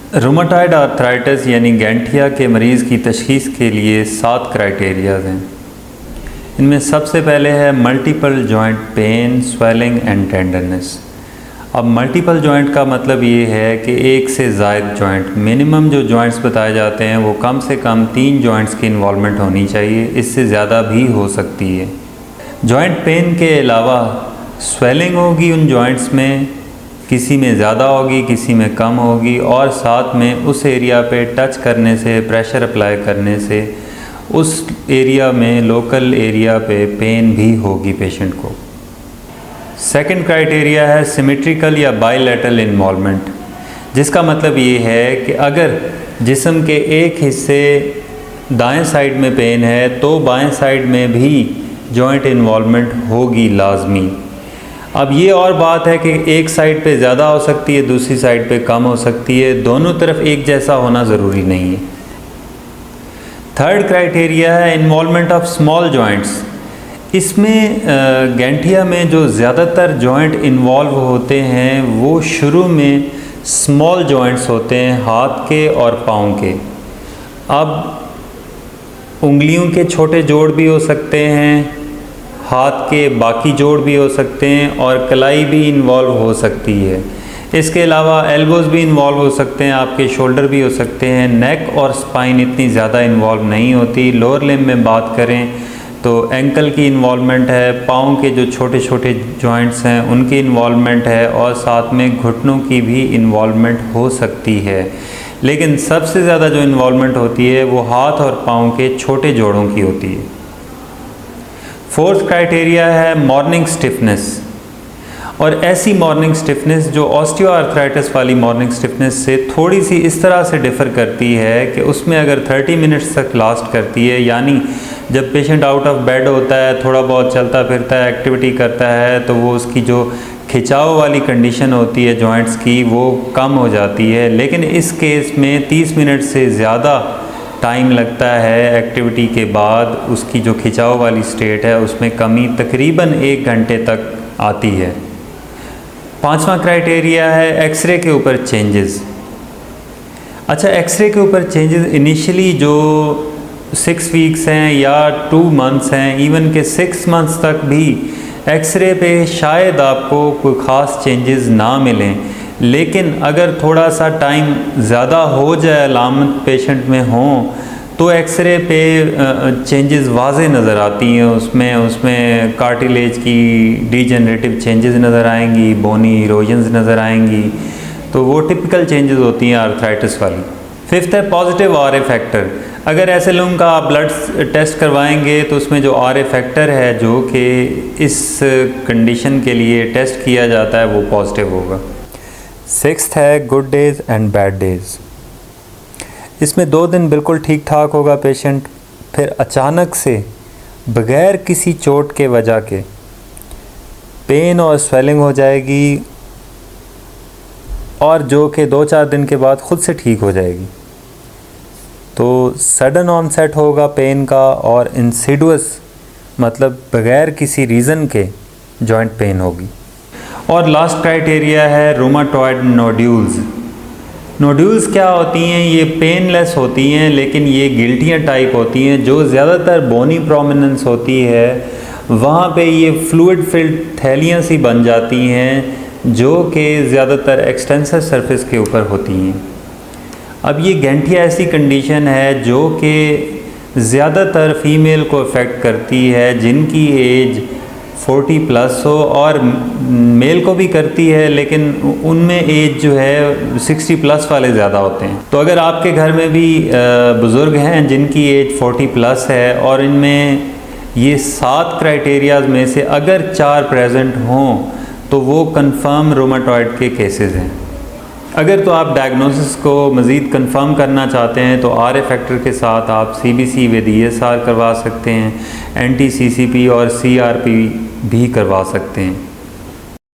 Rheumatoid arthritis यानी गैंठिया के मरीज़ की तशख़ीस के लिए 7 क्राइटेरियाज़ हैं। इनमें सबसे पहले है multiple joint pain, swelling and tenderness. अब मल्टीपल जॉइंट का मतलब ये है कि एक से ज़ायद जॉइंट, मिनिमम जो जॉइंट्स बताए जाते हैं वो कम से कम 3 जॉइंट्स की इन्वॉल्वमेंट होनी चाहिए, इससे ज़्यादा भी हो सकती है। जॉइंट पेन के अलावा स्वेलिंग होगी उन जॉइंट्स में, किसी में ज़्यादा होगी किसी में कम होगी, और साथ में उस एरिया पे टच करने से, प्रेशर अप्लाई करने से उस एरिया में, लोकल एरिया पे पेन भी होगी पेशेंट को। सेकंड क्राइटेरिया है सिमेट्रिकल या बायलैटरल इन्वॉल्वमेंट, जिसका मतलब ये है कि अगर जिस्म के एक हिस्से दाएं साइड में पेन है तो बाएं साइड में भी जॉइंट इन्वॉल्वमेंट होगी लाजमी। अब ये और बात है कि एक साइड पे ज़्यादा हो सकती है, दूसरी साइड पे कम हो सकती है, दोनों तरफ एक जैसा होना ज़रूरी नहीं है। थर्ड क्राइटेरिया है इन्वॉल्वमेंट ऑफ स्मॉल जॉइंट्स। इसमें गैंठिया में जो ज़्यादातर जॉइंट इन्वॉल्व होते हैं वो शुरू में स्मॉल जॉइंट्स होते हैं, हाथ के और पाँव के। अब उंगलियों के छोटे जोड़ भी हो सकते हैं, हाथ के बाकी जोड़ भी हो सकते हैं, और कलाई भी इन्वॉल्व हो सकती है। इसके अलावा एल्बोज़ भी इन्वॉल्व हो सकते हैं, आपके शोल्डर भी हो सकते हैं। नेक और स्पाइन इतनी ज़्यादा इन्वॉल्व नहीं होती। लोअर लिम्ब में बात करें तो एंकल की इन्वॉल्वमेंट है, पाँव के जो छोटे छोटे जॉइंट्स हैं उनकी इन्वॉल्वमेंट है, और साथ में घुटनों की भी इन्वॉल्वमेंट हो सकती है। लेकिन सबसे ज़्यादा जो इन्वॉल्वमेंट होती है वो हाथ और पाँव के छोटे जोड़ों की होती है। फोर्थ क्राइटेरिया है मॉर्निंग स्टिफनेस, और ऐसी मॉर्निंग स्टिफनेस जो ऑस्टियोआर्थराइटिस वाली मॉर्निंग स्टिफनेस से थोड़ी सी इस तरह से डिफ़र करती है कि उसमें अगर 30 मिनट्स तक लास्ट करती है, यानी जब पेशेंट आउट ऑफ बेड होता है, थोड़ा बहुत चलता फिरता है, एक्टिविटी करता है, तो वो उसकी जो खिंचाव वाली कंडीशन होती है जॉइंट्स की वो कम हो जाती है। लेकिन इस केस में 30 मिनट से ज़्यादा टाइम लगता है एक्टिविटी के बाद, उसकी जो खिंचाव वाली स्टेट है उसमें कमी तकरीबन 1 घंटे तक आती है। पांचवा क्राइटेरिया है एक्सरे के ऊपर चेंजेस। अच्छा, एक्सरे के ऊपर चेंजेस इनिशियली जो 6 वीक्स हैं या 2 मंथ्स हैं, इवन के 6 मंथ्स तक भी एक्सरे पे शायद आपको कोई ख़ास चेंजेस ना मिलें, लेकिन अगर थोड़ा सा टाइम ज़्यादा हो जाए, अलामत पेशेंट में हों, तो एक्सरे पे चेंजेस वाज़े नज़र आती हैं। उसमें कार्टिलेज की डीजनरेटिव चेंजेस नज़र आएंगी, बोनी इरोजन्स नज़र आएंगी, तो वो टिपिकल चेंजेस होती हैं आर्थराइटिस वाली। फिफ्थ है पॉजिटिव आरए फैक्टर। अगर ऐसे लोगों का आप ब्लड टेस्ट करवाएंगे तो उसमें जो आरए फैक्टर है जो कि इस कंडीशन के लिए टेस्ट किया जाता है वो पॉजिटिव होगा। सिक्स्थ है good days and bad days. इसमें 2 दिन बिल्कुल ठीक ठाक होगा पेशेंट, फिर अचानक से बग़ैर किसी चोट के वजह के पेन और स्वेलिंग हो जाएगी, और जो कि 2-4 दिन के बाद ख़ुद से ठीक हो जाएगी। तो सडन ऑनसेट होगा पेन का, और इंसिडुअस मतलब बग़ैर किसी रीज़न के जॉइंट पेन होगी। और लास्ट क्राइटेरिया है रूमेटॉइड नोड्यूल्स। नोड्यूल्स क्या होती हैं? ये पेनलेस होती हैं, लेकिन ये गिल्टियाँ टाइप होती हैं। जो ज़्यादातर बोनी प्रोमिनेंस होती है वहाँ पे ये फ्लूइड फिल्ड थैलियाँ सी बन जाती हैं जो कि ज़्यादातर एक्सटेंसर सरफेस के ऊपर होती हैं। अब ये गैंठिया ऐसी कंडीशन है जो कि ज़्यादातर फ़ीमेल को अफेक्ट करती है जिनकी एज 40+ हो, और मेल को भी करती है, लेकिन उनमें एज जो है 60+ वाले ज़्यादा होते हैं। तो अगर आपके घर में भी बुज़ुर्ग हैं जिनकी एज 40+ है और इनमें ये 7 क्राइटेरियाज़ में से अगर 4 प्रेजेंट हों तो वो कंफर्म रूमेटॉइड के केसेस हैं। अगर तो आप डायग्नोसिस को मज़ीद कंफर्म करना चाहते हैं तो आरए फैक्टर के साथ आप CBC विद ESR करवा सकते हैं, NT-CCP और CRP भी करवा सकते हैं।